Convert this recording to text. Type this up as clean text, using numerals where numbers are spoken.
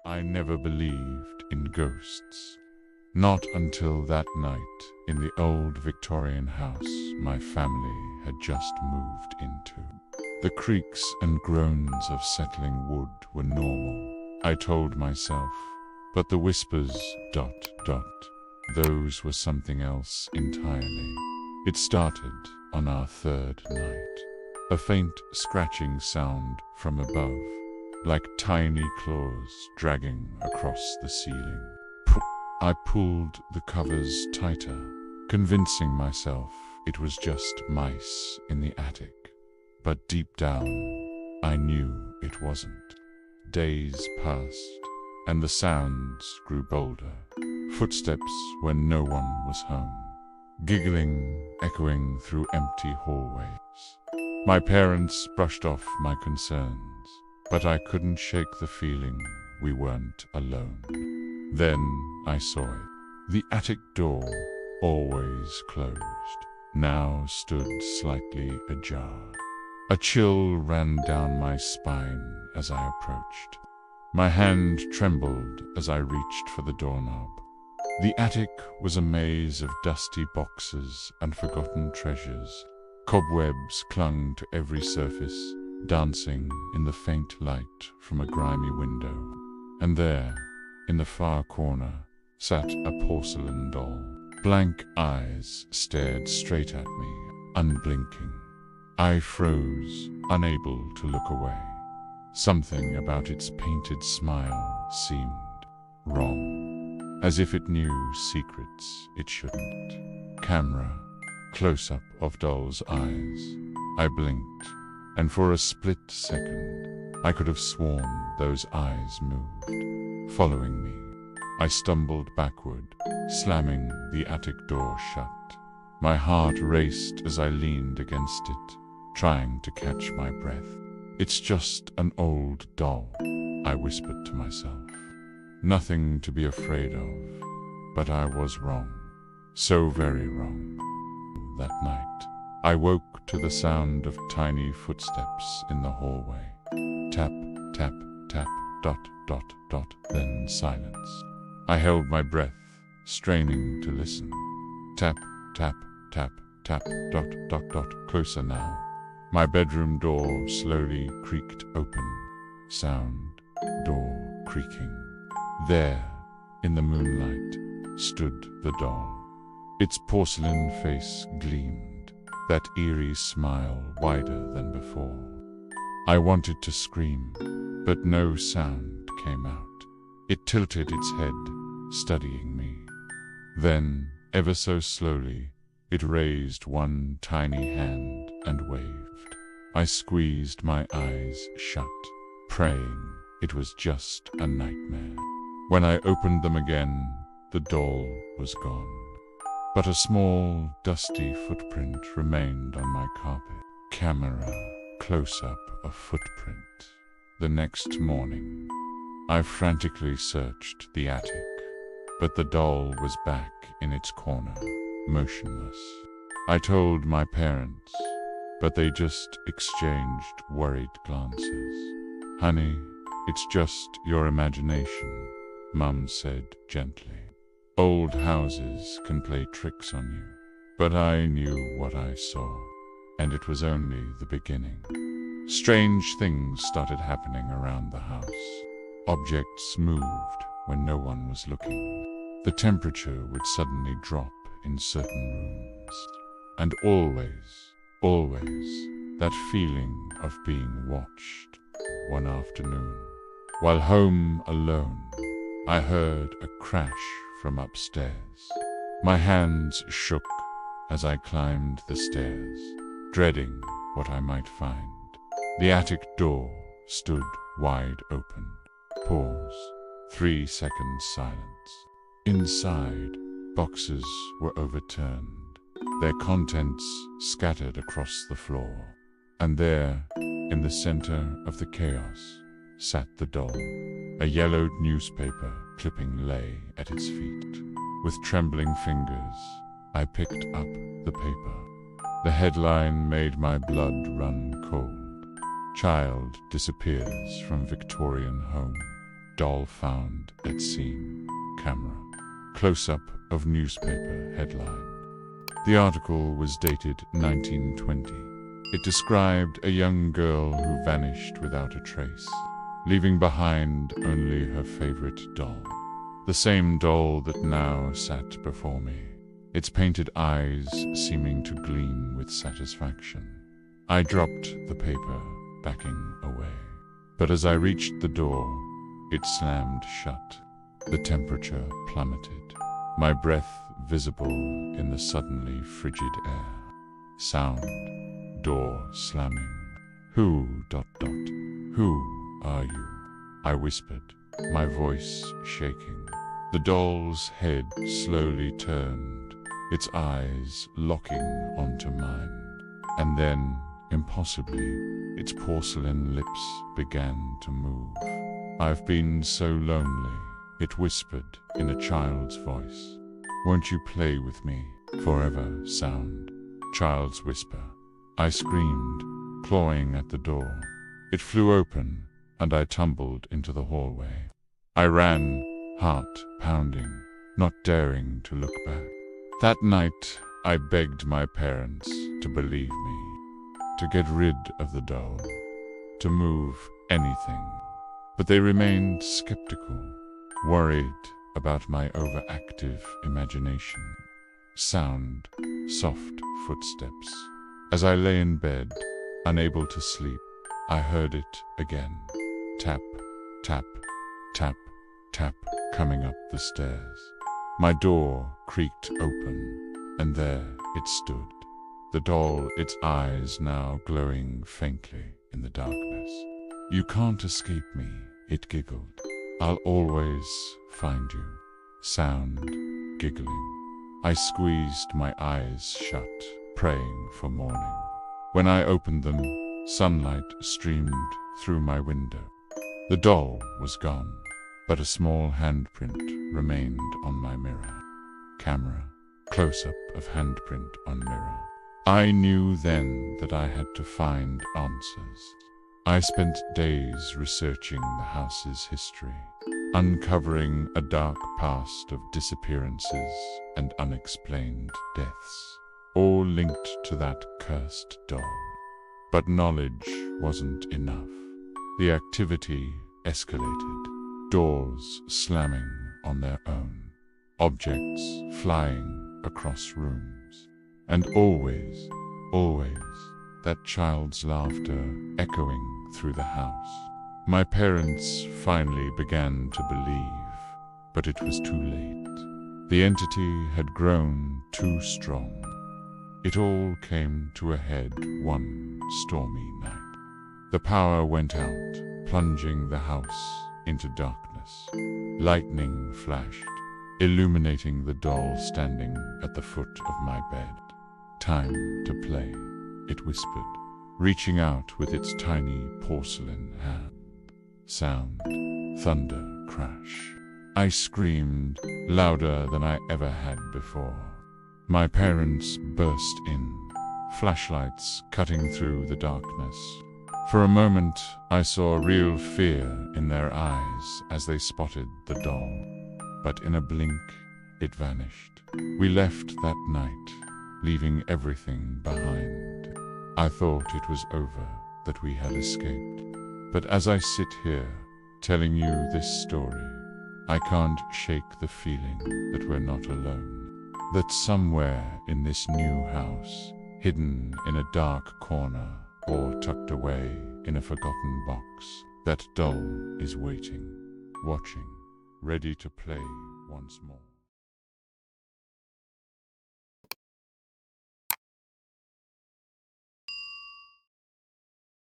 I never believed in ghosts. Not until that night in the old Victorian house my family had just moved into. The creaks and groans of settling wood were normal, I told myself, but the whispers, those were something else entirely. It started on our third night. A faint scratching sound from above, like tiny claws dragging across the ceiling. I pulled the covers tighter, convincing myself it was just mice in the attic. But deep down, I knew it wasn't. Days passed, and the sounds grew bolder. Footsteps when no one was home, giggling, echoing through empty hallways. My parents brushed off my concerns, but I couldn't shake the feeling we weren't alone. Then I saw it. The attic door, always closed, now stood slightly ajar. A chill ran down my spine as I approached. My hand trembled as I reached for the doorknob. The attic was a maze of dusty boxes and forgotten treasures. Cobwebs clung to every surface, dancing in the faint light from a grimy window. And there, in the far corner, sat a porcelain doll. Blank eyes stared straight at me, unblinking. I froze, unable to look away. Something about its painted smile seemed wrong, as if it knew secrets it shouldn't. Camera, close-up of doll's eyes. I blinked, and for a split second, I could have sworn those eyes moved, following me. I stumbled backward, slamming the attic door shut. My heart raced as I leaned against it, trying to catch my breath. It's just an old doll, I whispered to myself. Nothing to be afraid of, but I was wrong. So very wrong. That night, I woke to the sound of tiny footsteps in the hallway. Tap, tap, tap, then silence. I held my breath, straining to listen. Tap, tap, tap, tap, closer now. My bedroom door slowly creaked open. Sound, door creaking. There, in the moonlight, stood the doll. Its porcelain face gleamed, that eerie smile wider than before. I wanted to scream, but no sound came out. It tilted its head, studying me. Then, ever so slowly, it raised one tiny hand and waved. I squeezed my eyes shut, praying it was just a nightmare. When I opened them again, the doll was gone. But a small, dusty footprint remained on my carpet. Camera, close-up of footprint. The next morning, I frantically searched the attic, but the doll was back in its corner, motionless. I told my parents, but they just exchanged worried glances. Honey, it's just your imagination, Mum said gently. Old houses can play tricks on you, but I knew what I saw, and it was only the beginning. Strange things started happening around the house. Objects moved when no one was looking. The temperature would suddenly drop in certain rooms. And always, that feeling of being watched. One afternoon, while home alone, I heard a crash from upstairs. My hands shook as I climbed the stairs, dreading what I might find. The attic door stood wide open. Pause. 3 seconds silence. Inside, boxes were overturned, their contents scattered across the floor. And there, in the center of the chaos, sat the doll. A yellowed newspaper clipping lay at its feet. With trembling fingers, I picked up the paper. The headline made my blood run cold. Child disappears from Victorian home. Doll found at scene. Camera. Close-up of newspaper headline. The article was dated 1920. It described a young girl who vanished without a trace, leaving behind only her favorite doll. The same doll that now sat before me, its painted eyes seeming to gleam with satisfaction. I dropped the paper, backing away. But as I reached the door, it slammed shut. The temperature plummeted, my breath visible in the suddenly frigid air. Sound, door slamming. Who, ... Who are you? I whispered, my voice shaking. The doll's head slowly turned, its eyes locking onto mine. And then, impossibly, its porcelain lips began to move. I've been so lonely, it whispered in a child's voice. Won't you play with me forever? Sound, child's whisper. I screamed, clawing at the door. It flew open, and I tumbled into the hallway. I ran, heart pounding, not daring to look back. That night, I begged my parents to believe me, to get rid of the doll, to move anything. But they remained skeptical, worried about my overactive imagination. Sound, soft footsteps. As I lay in bed, unable to sleep, I heard it again. Tap, tap, tap, tap, coming up the stairs. My door creaked open, and there it stood. The doll, its eyes now glowing faintly in the darkness. You can't escape me, it giggled. I'll always find you. Sound, giggling. I squeezed my eyes shut, praying for morning. When I opened them, sunlight streamed through my window. The doll was gone, but a small handprint remained on my mirror. Camera, close-up of handprint on mirror. I knew then that I had to find answers. I spent days researching the house's history, uncovering a dark past of disappearances and unexplained deaths, all linked to that cursed doll. But knowledge wasn't enough. The activity escalated, doors slamming on their own, objects flying across rooms, and always, that child's laughter echoing through the house. My parents finally began to believe, but it was too late. The entity had grown too strong. It all came to a head one stormy night. The power went out, plunging the house into darkness. Lightning flashed, illuminating the doll standing at the foot of my bed. Time to play, it whispered, reaching out with its tiny porcelain hand. Sound, thunder, crash. I screamed, louder than I ever had before. My parents burst in, flashlights cutting through the darkness. For a moment, I saw real fear in their eyes as they spotted the doll. But in a blink, it vanished. We left that night, leaving everything behind. I thought it was over, that we had escaped. But as I sit here, telling you this story, I can't shake the feeling that we're not alone. That somewhere in this new house, hidden in a dark corner or tucked away in a forgotten box, that doll is waiting, watching, ready to play once more.